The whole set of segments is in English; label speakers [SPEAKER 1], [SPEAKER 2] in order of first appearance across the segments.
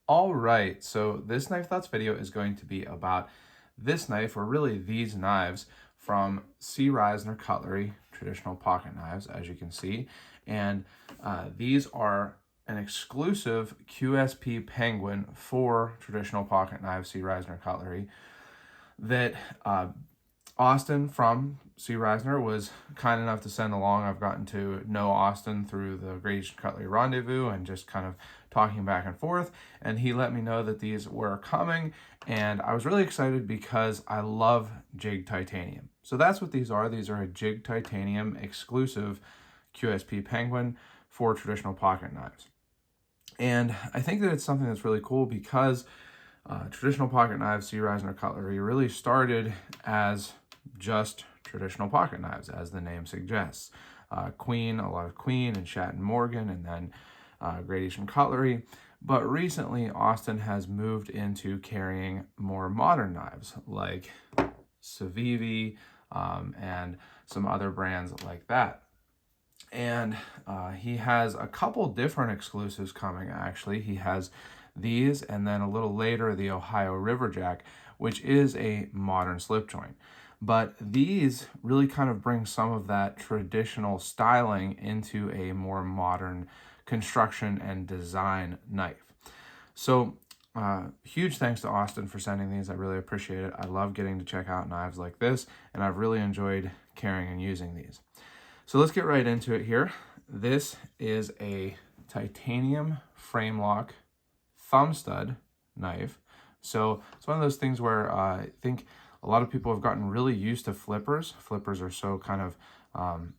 [SPEAKER 1] All right, so this Knife Thoughts video is going to be about this knife, or really these knives from C. Reisner Cutlery, traditional pocket knives, as you can see. And these are an exclusive QSP Penguin for traditional pocket knives, C. Reisner Cutlery, that Austin from C. Reisner was kind enough to send along. I've gotten to know Austin through the Great Eastern Cutlery Rendezvous and just kind of talking back and forth. And he let me know that these were coming. And I was really excited because I love Jigged titanium. So that's what these are. These are a Jigged titanium exclusive QSP Penguin for traditional pocket knives. And I think that it's something that's really cool because traditional pocket knives, C. Reisner Cutlery, really started as just traditional pocket knives, as the name suggests. Queen, a lot of Queen and Shatton Morgan, and then Great Eastern Cutlery. But recently, Austin has moved into carrying more modern knives like Civivi and some other brands like that. And he has a couple different exclusives coming, actually. He has these, and then a little later, the Ohio Riverjack, which is a modern slip joint. But these really kind of bring some of that traditional styling into a more modern construction and design knife. So huge thanks to Austin for sending these. I really appreciate it. I love getting to check out knives like this, and I've really enjoyed carrying and using these. So let's get right into it here. This is a titanium frame lock thumb stud knife. So it's one of those things where I think a lot of people have gotten really used to flippers. Flippers are so kind of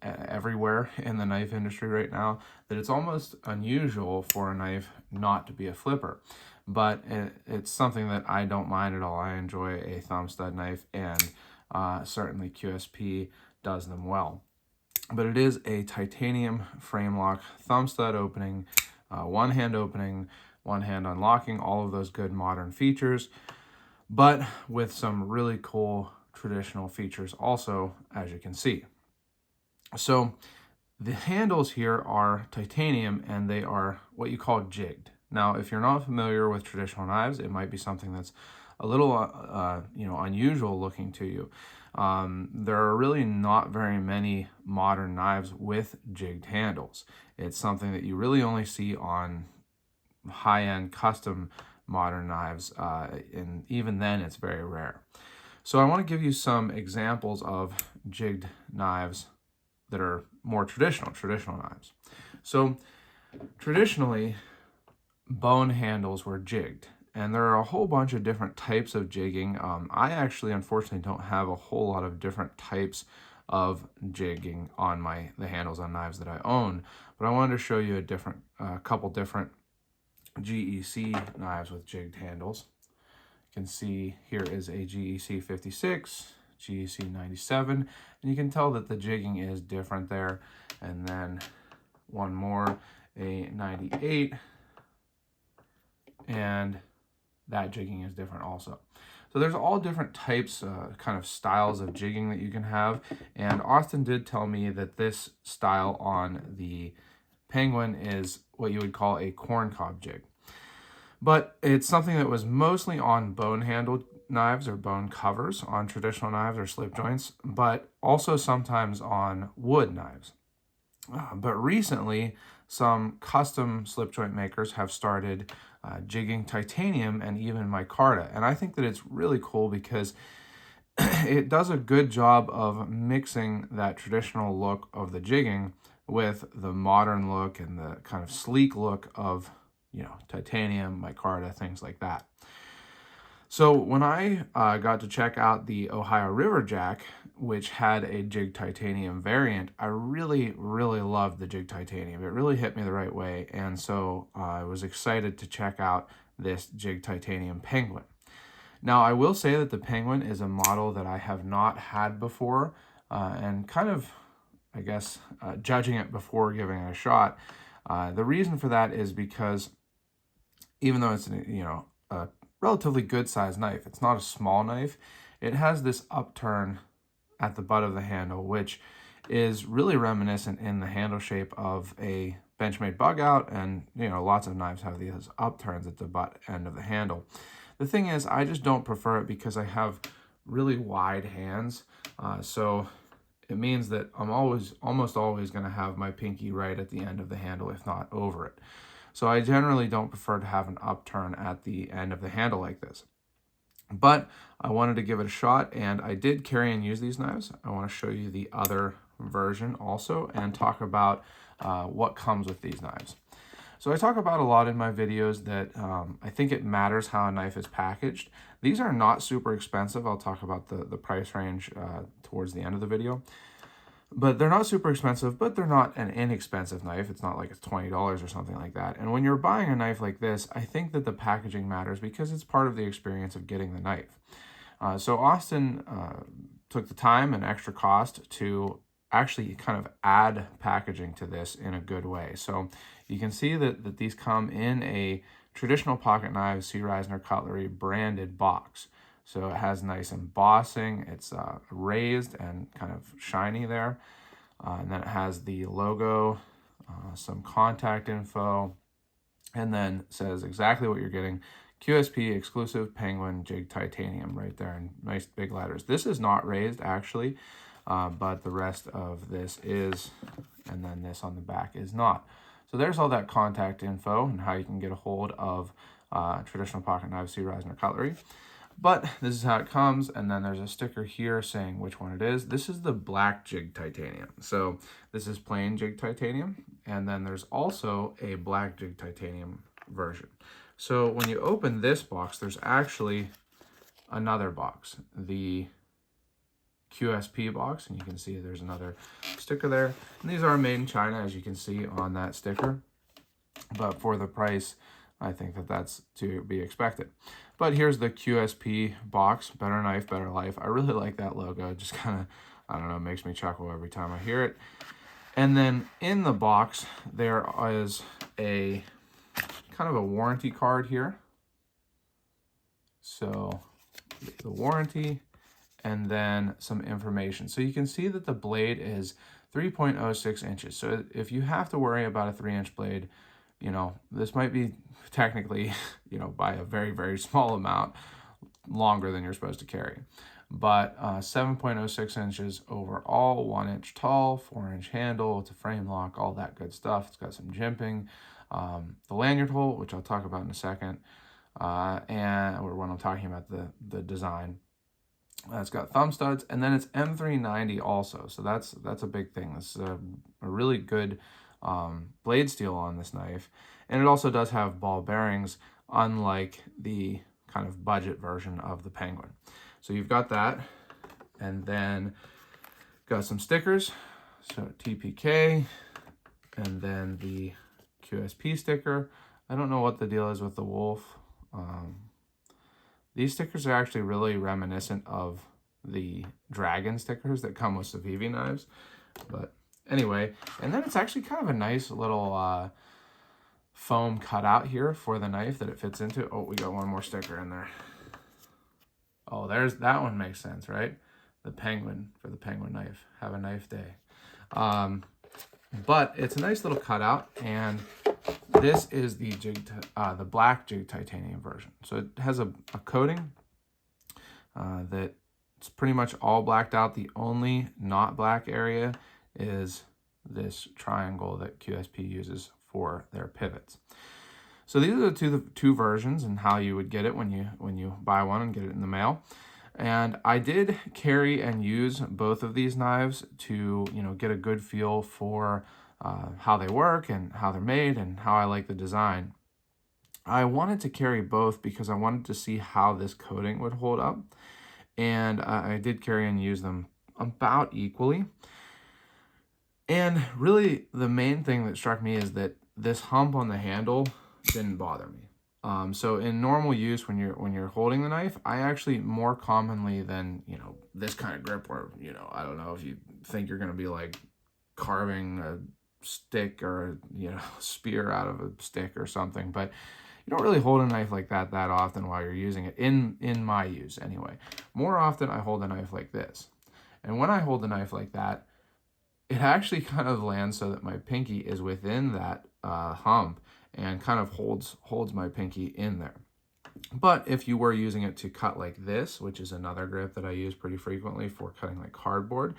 [SPEAKER 1] everywhere in the knife industry right now that it's almost unusual for a knife not to be a flipper. But it's something that I don't mind at all. I enjoy a thumb stud knife, and certainly QSP does them well. But it is a titanium frame lock thumb stud opening, one hand opening, one hand unlocking, all of those good modern features, but with some really cool traditional features also, as you can see. So the handles here are titanium, and they are what you call jigged. Now, if you're not familiar with traditional knives, it might be something that's a little unusual looking to you. There are really not very many modern knives with jigged handles. It's something that you really only see on high-end custom modern knives, and even then it's very rare. So I want to give you some examples of jigged knives that are more traditional knives. So traditionally, bone handles were jigged, and there are a whole bunch of different types of jigging. I actually, unfortunately, don't have a whole lot of different types of jigging on the handles on knives that I own, but I wanted to show you a couple different GEC knives with jigged handles. You can see here is a GEC 56, GEC 97, and you can tell that the jigging is different there. And then one more, a 98, and that jigging is different also. So there's all different types, kind of styles of jigging that you can have. And Austin did tell me that this style on the Penguin is what you would call a corncob jig. But it's something that was mostly on bone-handled knives or bone covers on traditional knives or slip joints, but also sometimes on wood knives. But recently, some custom slip joint makers have started jigging titanium and even micarta. And I think that it's really cool because it does a good job of mixing that traditional look of the jigging with the modern look and the kind of sleek look of, titanium, micarta, things like that. So when I got to check out the Ohio Riverjack, which had a jigged titanium variant, I really, really loved the jigged titanium. It really hit me the right way, and so I was excited to check out this jigged titanium Penguin. Now, I will say that the Penguin is a model that I have not had before, and kind of, I guess, judging it before giving it a shot. The reason for that is because even though it's a relatively good sized knife, it's not a small knife, it has this upturn at the butt of the handle, which is really reminiscent in the handle shape of a Benchmade bug out, and lots of knives have these upturns at the butt end of the handle. The thing is, I just don't prefer it because I have really wide hands, so it means that I'm almost always going to have my pinky right at the end of the handle, if not over it. So I generally don't prefer to have an upturn at the end of the handle like this. But I wanted to give it a shot, and I did carry and use these knives. I want to show you the other version also and talk about what comes with these knives. So I talk about a lot in my videos that I think it matters how a knife is packaged. These are not super expensive. I'll talk about the price range towards the end of the video. But they're not super expensive, but they're not an inexpensive knife. It's not like it's $20 or something like that. And when you're buying a knife like this, I think that the packaging matters because it's part of the experience of getting the knife. So Austin took the time and extra cost to actually kind of add packaging to this in a good way. So you can see that these come in a traditional pocket knife C. Reisner Cutlery branded box. So it has nice embossing, it's raised and kind of shiny there. And then it has the logo, some contact info, and then says exactly what you're getting. QSP exclusive Penguin Jigged titanium right there in nice big letters. This is not raised actually, but the rest of this is, and then this on the back is not. So there's all that contact info and how you can get a hold of traditional pocket knife C. Reisner Cutlery. But this is how it comes, and then there's a sticker here saying which one it is. This is the black Jigged titanium. So this is plain Jigged titanium, and then there's also a black Jigged titanium version. So when you open this box, there's actually another box, the QSP box, and you can see there's another sticker there. And these are made in China, as you can see on that sticker. But for the price, I think that that's to be expected. But here's the QSP box, Better Knife, Better Life. I really like that logo. It just kind of, I don't know, makes me chuckle every time I hear it. And then in the box, there is a kind of a warranty card here. So the warranty and then some information. So you can see that the blade is 3.06 inches. So if you have to worry about a 3-inch blade, this might be technically, by a very, very small amount longer than you're supposed to carry. But 7.06 inches overall, 1 inch tall, 4-inch handle, it's a frame lock, all that good stuff. It's got some jimping. The lanyard hole, which I'll talk about in a second, or when I'm talking about the design. It's got thumb studs, and then it's M390 also. So that's a big thing. This is a really good blade steel on this knife, and it also does have ball bearings, unlike the kind of budget version of the Penguin. So you've got that, and then got some stickers, so TPK, and then the QSP sticker. I don't know what the deal is with the wolf. These stickers are actually really reminiscent of the dragon stickers that come with Civivi knives, but anyway, and then it's actually kind of a nice little foam cutout here for the knife that it fits into. Oh, we got one more sticker in there. Oh, there's that one, makes sense, right? The Penguin for the Penguin knife. Have a knife day. But it's a nice little cutout, and this is the black Jigged titanium version. So it has a coating that it's pretty much all blacked out. The only not black area is this triangle that QSP uses for their pivots. So these are the two versions and how you would get it when you buy one and get it in the mail. And I did carry and use both of these knives to get a good feel for how they work and how they're made and how I like the design. I wanted to carry both because I wanted to see how this coating would hold up, and I did carry and use them about equally. And really the main thing that struck me is that this hump on the handle didn't bother me. So in normal use, when you're holding the knife, I actually more commonly than this kind of grip where I don't know if you think you're gonna be like carving a stick or spear out of a stick or something, but you don't really hold a knife like that often while you're using it, in my use anyway. More often I hold a knife like this, and when I hold a knife like that, it actually kind of lands so that my pinky is within that hump and kind of holds my pinky in there. But if you were using it to cut like this, which is another grip that I use pretty frequently for cutting like cardboard,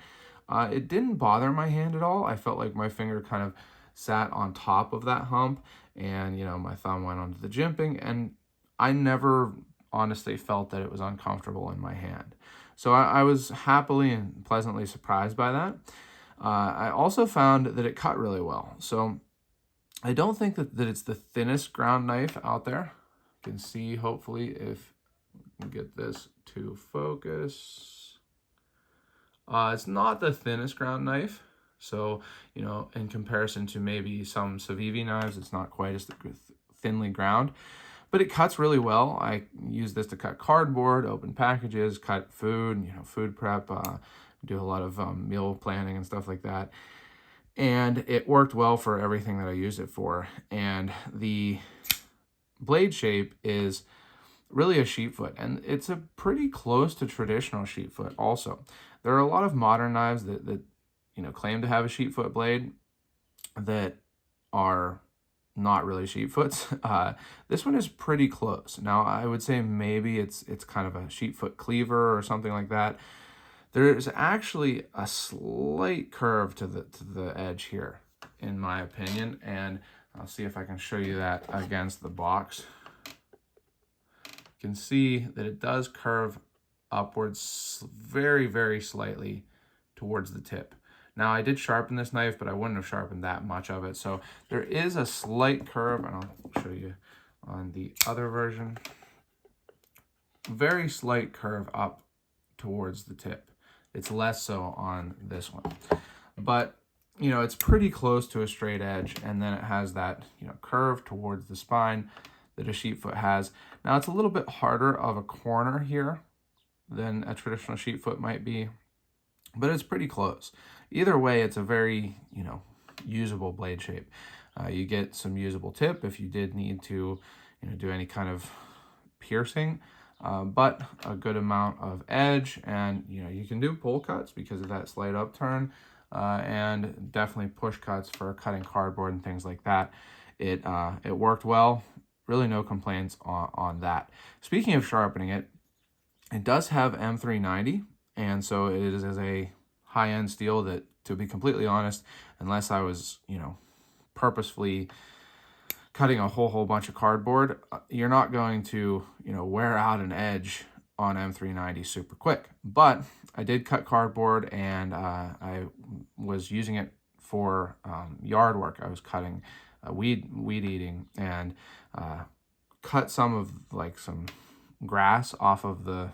[SPEAKER 1] it didn't bother my hand at all. I felt like my finger kind of sat on top of that hump, and my thumb went onto the jimping, and I never honestly felt that it was uncomfortable in my hand. So I was happily and pleasantly surprised by that. I also found that it cut really well. So I don't think that it's the thinnest ground knife out there. You can see, hopefully, if we can get this to focus. It's not the thinnest ground knife. So, in comparison to maybe some Civivi knives, it's not quite as thinly ground. But it cuts really well. I use this to cut cardboard, open packages, cut food, food prep, do a lot of meal planning and stuff like that. And it worked well for everything that I used it for. And the blade shape is really a sheep foot, and it's a pretty close to traditional sheep foot also. There are a lot of modern knives that claim to have a sheep foot blade that are not really sheep foots. This one is pretty close. Now, I would say maybe it's kind of a sheep foot cleaver or something like that. There's actually a slight curve to the edge here, in my opinion, and I'll see if I can show you that against the box. You can see that it does curve upwards very, very slightly towards the tip. Now, I did sharpen this knife, but I wouldn't have sharpened that much of it. So there is a slight curve, and I'll show you on the other version. Very slight curve up towards the tip. It's less so on this one. But, it's pretty close to a straight edge, and then it has that, curve towards the spine that a sheep foot has. Now, it's a little bit harder of a corner here than a traditional sheep foot might be, but it's pretty close. Either way, it's a very, usable blade shape. You get some usable tip if you did need to, do any kind of piercing, but a good amount of edge, and, you can do pull cuts because of that slight upturn, and definitely push cuts for cutting cardboard and things like that. It worked well. Really no complaints on that. Speaking of sharpening it, it does have M390, and so it is a high-end steel that, to be completely honest, unless I was, purposefully cutting a whole bunch of cardboard, you're not going to, wear out an edge on M390 super quick. But I did cut cardboard, and I was using it for yard work. I was cutting weed eating, and cut some of some grass off of the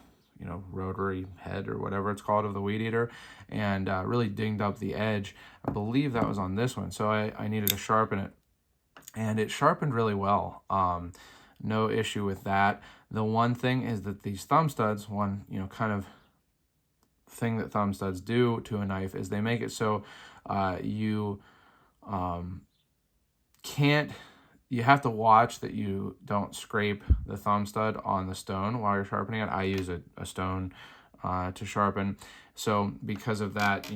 [SPEAKER 1] rotary head or whatever it's called of the weed eater, and really dinged up the edge. I believe that was on this one, so I needed to sharpen it, and it sharpened really well. No issue with that. The one thing is that these thumb studs, one kind of thing that thumb studs do to a knife is they make it so you have to watch that you don't scrape the thumb stud on the stone while you're sharpening it. I use a stone to sharpen. So because of that,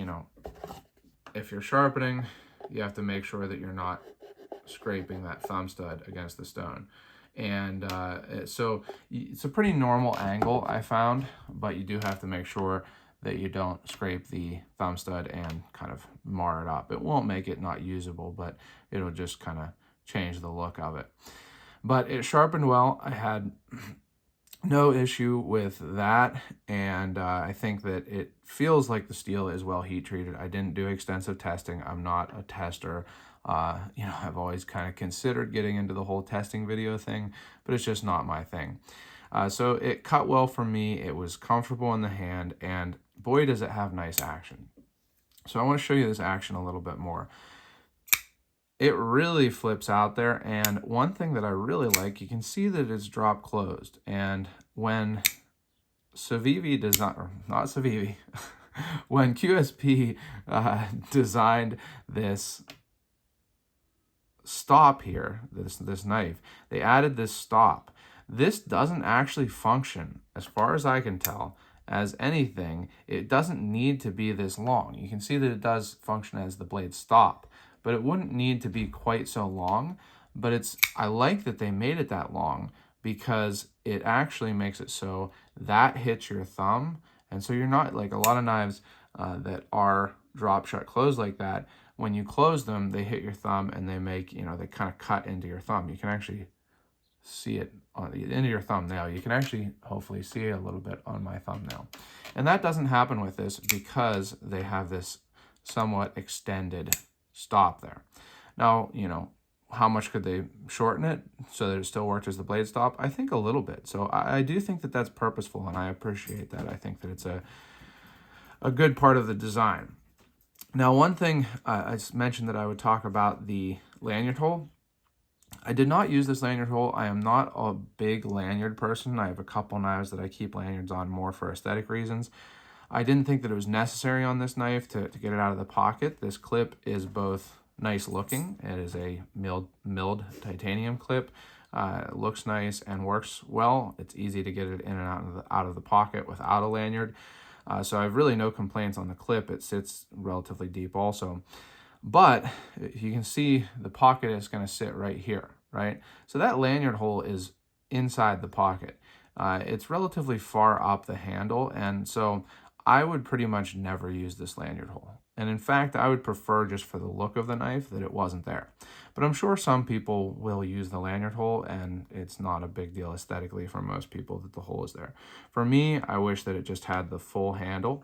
[SPEAKER 1] if you're sharpening, you have to make sure that you're not scraping that thumb stud against the stone. And so it's a pretty normal angle, I found, but you do have to make sure that you don't scrape the thumb stud and kind of mar it up. It won't make it not usable, but it'll just kind of change the look of it. But it sharpened well. I had no issue with that, and I think that it feels like the steel is well heat treated. I didn't do extensive testing. I'm not a tester. I've always kind of considered getting into the whole testing video thing, but it's just not my thing. So it cut well for me. It was comfortable in the hand, and boy, does it have nice action. So I want to show you this action a little bit more. It really flips out there, and one thing that I really like, you can see that it's drop closed. And when Civivi when QSP designed this stop here, this knife, they added this stop. This doesn't actually function, as far as I can tell, as anything, it doesn't need to be this long. You can see that it does function as the blade stop, but it wouldn't need to be quite so long. But I like that they made it that long, because it actually makes it so that hits your thumb. And so you're not, like a lot of knives that are drop shut closed like that, when you close them, they hit your thumb and they make, they kind of cut into your thumb. You can actually see it on the end of your thumbnail. You can actually hopefully see it a little bit on my thumbnail. And that doesn't happen with this because they have this somewhat extended stop there. Now, how much could they shorten it so that it still works as the blade stop? I think a little bit. So I do think that that's purposeful, and I appreciate that. I think that it's a good part of the design. Now, one thing I mentioned that I would talk about the lanyard hole. I did not use this lanyard hole. I am not a big lanyard person. I have a couple knives that I keep lanyards on more for aesthetic reasons. I didn't think that it was necessary on this knife to get it out of the pocket. This clip is both nice looking. It is a milled titanium clip. It looks nice and works well. It's easy to get it in and out of the pocket without a lanyard. So I have really no complaints on the clip. It sits relatively deep also. But you can see the pocket is going to sit right here, right? So that lanyard hole is inside the pocket. It's relatively far up the handle, and so I would pretty much never use this lanyard hole. And in fact, I would prefer, just for the look of the knife, that it wasn't there. But I'm sure some people will use the lanyard hole, and it's not a big deal aesthetically for most people that the hole is there. For me, I wish that it just had the full handle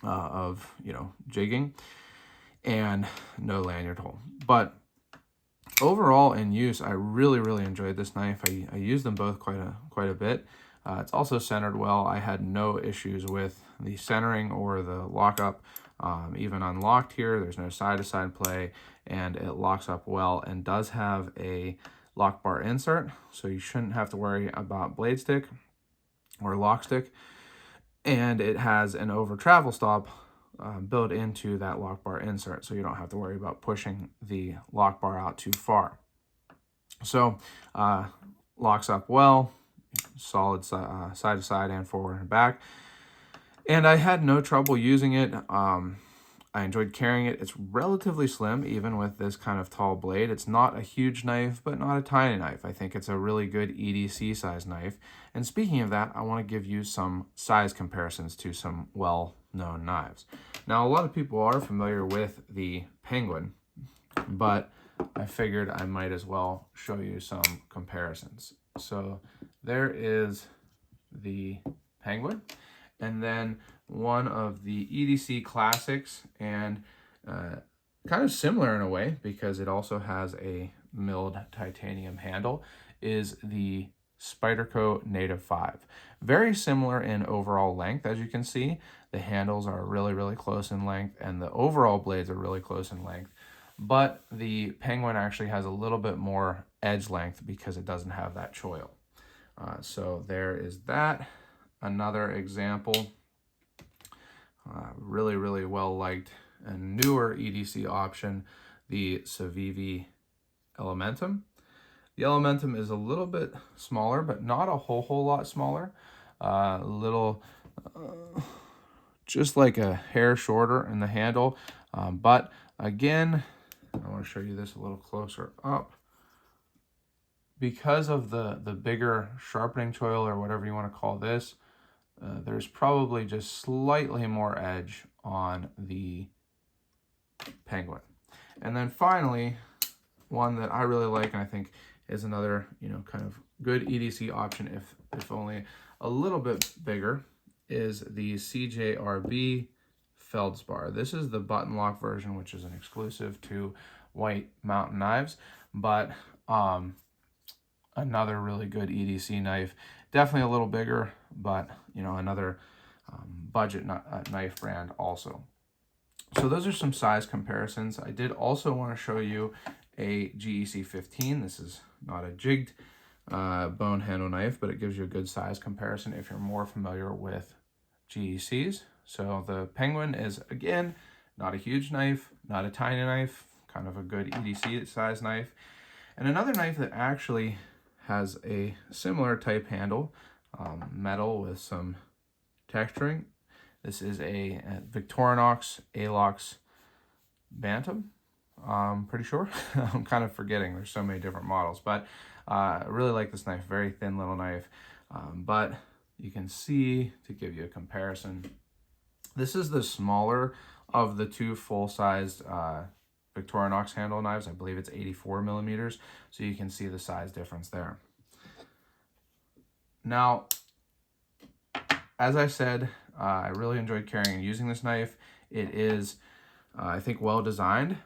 [SPEAKER 1] of, jigging, and no lanyard hole. But overall in use, I really, really enjoyed this knife. I used them both quite a bit. It's also centered well. I had no issues with the centering or the lockup. Even unlocked here, there's no side-to-side play, and it locks up well and does have a lock bar insert, so you shouldn't have to worry about blade stick or lock stick. And it has an over travel stop built into that lock bar insert, so you don't have to worry about pushing the lock bar out too far. So locks up well, solid side to side and forward and back. And I had no trouble using it. I enjoyed carrying it. It's relatively slim, even with this kind of tall blade. It's not a huge knife, but not a tiny knife. I think it's a really good EDC size knife. And speaking of that, I want to give you some size comparisons to some well-known knives. Now, a lot of people are familiar with the Penguin, but I figured I might as well show you some comparisons. So there is the Penguin, and then one of the EDC classics, and kind of similar in a way because it also has a milled titanium handle, is the Spyderco Native 5. Very similar in overall length, as you can see. The handles are really, really close in length, and the overall blades are really close in length. But the Penguin actually has a little bit more edge length because it doesn't have that choil. So there is that. Another example, really, really well-liked and newer EDC option, the Civivi Elementum. The Elementum is a little bit smaller, but not a whole lot smaller. Just like a hair shorter in the handle. But again, I want to show you this a little closer up. Because of the bigger sharpening choil, or whatever you want to call this, there's probably just slightly more edge on the Penguin. And then finally, one that I really like, and I think is another, kind of good EDC option, if only a little bit bigger, is the CJRB Feldspar. This is the button lock version, which is an exclusive to White Mountain Knives, but another really good EDC knife. Definitely a little bigger, but another budget knife brand also. So those are some size comparisons. I did also want to show you a GEC 15. This is not a jigged bone handle knife, but it gives you a good size comparison if you're more familiar with GECs. So the Penguin is, again, not a huge knife, not a tiny knife, kind of a good EDC size knife. And another knife that actually has a similar type handle, metal with some texturing. This is a Victorinox Alox Bantam. I'm pretty sure. I'm kind of forgetting. There's so many different models, but I really like this knife. Very thin little knife, but you can see, to give you a comparison, this is the smaller of the two full-sized Victorinox handle knives. I believe it's 84 millimeters, so you can see the size difference there. Now, as I said, I really enjoyed carrying and using this knife. It is, I think, well designed.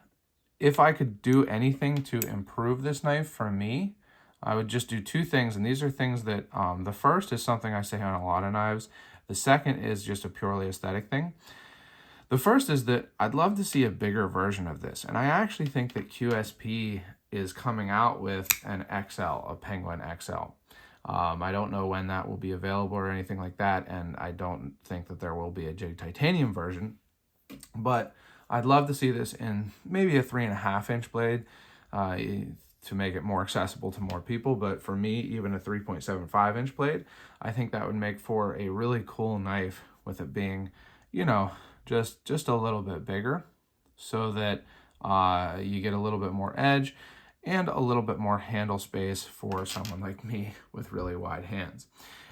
[SPEAKER 1] If I could do anything to improve this knife for me, I would just do two things, and these are things that, the first is something I say on a lot of knives. The second is just a purely aesthetic thing. The first is that I'd love to see a bigger version of this, and I actually think that QSP is coming out with an XL, a Penguin XL. I don't know when that will be available or anything like that, and I don't think that there will be a Jigged titanium version, but I'd love to see this in maybe a 3.5-inch blade to make it more accessible to more people. But for me, even a 3.75-inch blade, I think that would make for a really cool knife, with it being, you know, just a little bit bigger, so that you get a little bit more edge and a little bit more handle space for someone like me with really wide hands.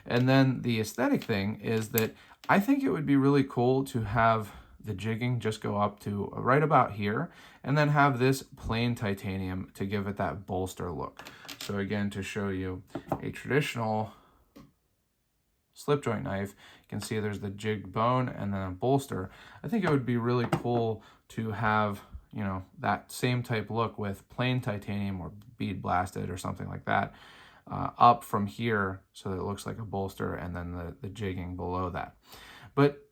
[SPEAKER 1] And then the aesthetic thing is that I think it would be really cool to have the jigging just go up to right about here, and then have this plain titanium to give it that bolster look. So again, to show you a traditional slip joint knife, you can see there's the jigged bone and then a bolster. I think it would be really cool to have, you know, that same type look with plain titanium or bead blasted or something like that, up from here, so that it looks like a bolster, and then the jigging below that. But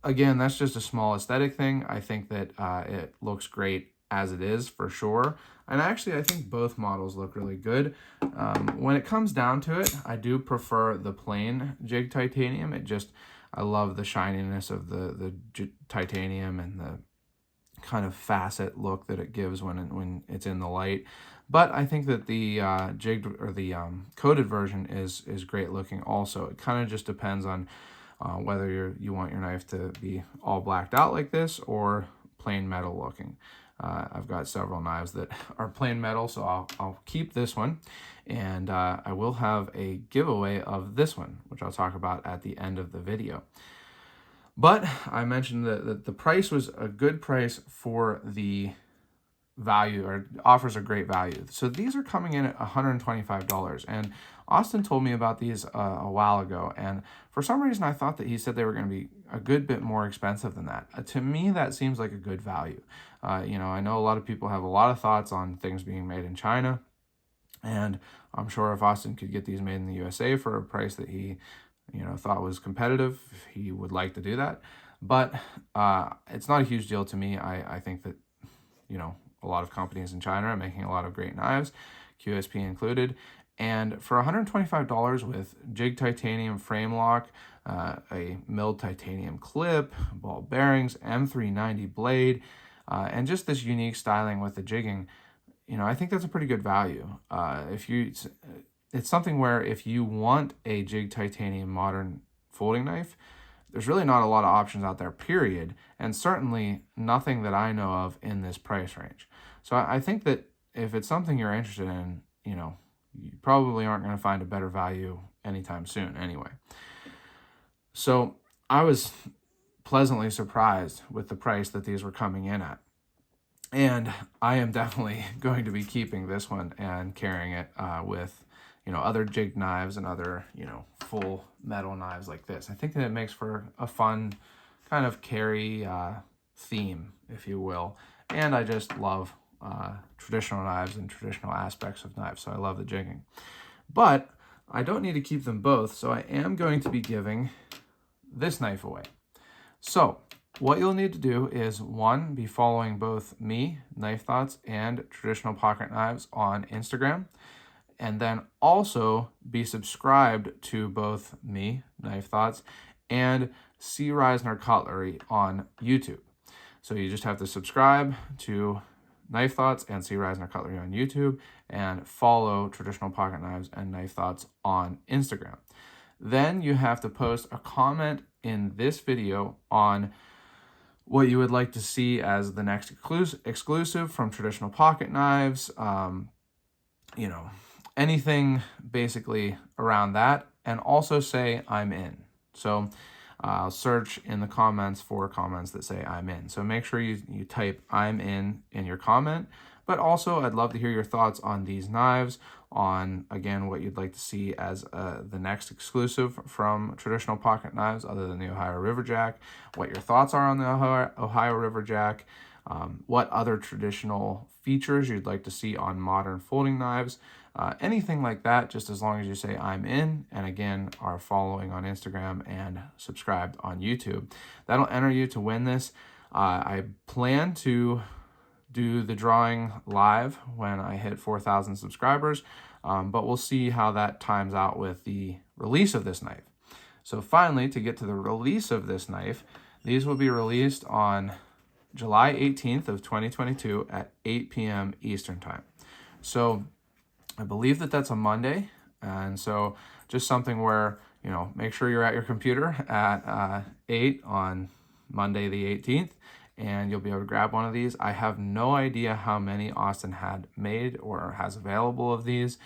[SPEAKER 1] again, that's just a small aesthetic thing. I think that it looks great as it is, for sure. And actually, I think both models look really good. When it comes down to it, I do prefer the plain Jigged titanium. I love the shininess of the titanium and the kind of facet look that it gives when it's in the light. But I think that the jigged, or the coated version is great looking also. It kind of just depends on whether you want your knife to be all blacked out like this or plain metal looking. I've got several knives that are plain metal, so I'll keep this one, and I will have a giveaway of this one, which I'll talk about at the end of the video. But I mentioned that the price was a good price for the value, or offers a great value. So these are coming in at $125, and Austin told me about these a while ago, and for some reason I thought that he said they were going to be a good bit more expensive than that. To me, that seems like a good value. You know, I know a lot of people have a lot of thoughts on things being made in China, and I'm sure if Austin could get these made in the USA for a price that he, you know, thought was competitive, he would like to do that. But it's not a huge deal to me. I think that, you know, a lot of companies in China are making a lot of great knives, QSP included. And for $125 with Jigged titanium frame lock, a milled titanium clip, ball bearings, M390 blade, and just this unique styling with the jigging, you know, I think that's a pretty good value. It's something where if you want a Jigged titanium modern folding knife, there's really not a lot of options out there, period, and certainly nothing that I know of in this price range. So I think that if it's something you're interested in, you know, you probably aren't going to find a better value anytime soon anyway. So I was pleasantly surprised with the price that these were coming in at. And I am definitely going to be keeping this one and carrying it with, you know, other jigged knives and other, you know, full metal knives like this. I think that it makes for a fun kind of carry theme, if you will. And I just love traditional knives and traditional aspects of knives, so I love the jigging. But I don't need to keep them both, so I am going to be giving this knife away. So what you'll need to do is, one, be following both me, Knife Thoughts, and Traditional Pocket Knives on Instagram, and then also be subscribed to both me, Knife Thoughts, and C. Reisner Cutlery on YouTube. So you just have to subscribe to Knife Thoughts and C. Reisner Cutlery on YouTube, and follow Traditional Pocket Knives and Knife Thoughts on Instagram. Then you have to post a comment in this video on what you would like to see as the next exclusive from Traditional Pocket Knives, you know, anything basically around that, and also say I'm in. So search in the comments for comments that say I'm in. So make sure you type I'm in your comment. But also, I'd love to hear your thoughts on these knives, on, again, what you'd like to see as the next exclusive from Traditional Pocket Knives other than the Ohio River Jack, what your thoughts are on the Ohio River Jack, what other traditional features you'd like to see on modern folding knives, anything like that, just as long as you say I'm in, and again, are following on Instagram and subscribed on YouTube. That'll enter you to win this. I plan to do the drawing live when I hit 4,000 subscribers, but we'll see how that times out with the release of this knife. So finally, to get to the release of this knife, these will be released on July 18th of 2022 at 8 p.m. Eastern Time. So I believe that that's a Monday, and so just something where, you know, make sure you're at your computer at 8 on Monday the 18th, and you'll be able to grab one of these. I have no idea how many Austin had made or has available of these,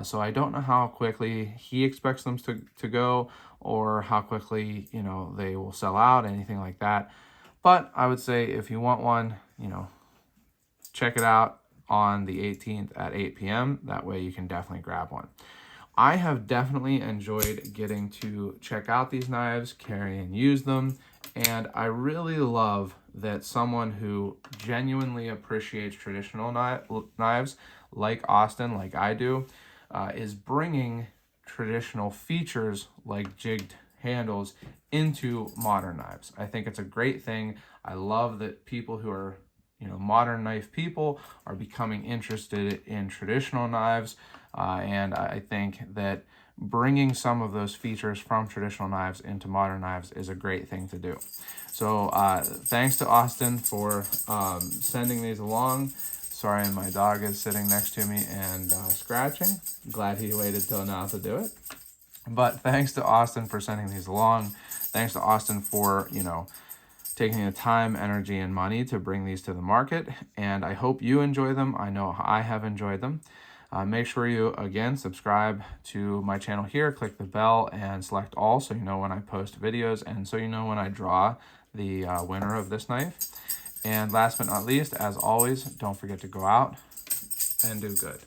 [SPEAKER 1] so I don't know how quickly he expects them to go, or how quickly, you know, they will sell out, anything like that. But I would say if you want one, you know, check it out on the 18th at 8 p.m. That way you can definitely grab one. I have definitely enjoyed getting to check out these knives, carry and use them, and I really love that someone who genuinely appreciates traditional knives, like Austin, like I do, is bringing traditional features like jigged handles into modern knives. I think it's a great thing. I love that people who are, you know, modern knife people are becoming interested in traditional knives, and I think that bringing some of those features from traditional knives into modern knives is a great thing to do. So thanks to Austin for sending these along. Sorry, my dog is sitting next to me and scratching. Glad he waited till now to do it. But thanks to Austin for sending these along. Thanks to Austin for, you know, taking the time, energy, and money to bring these to the market. And I hope you enjoy them. I know I have enjoyed them. Make sure you, again, subscribe to my channel here. Click the bell and select all so you know when I post videos and so you know when I draw the winner of this knife. And last but not least, as always, don't forget to go out and do good.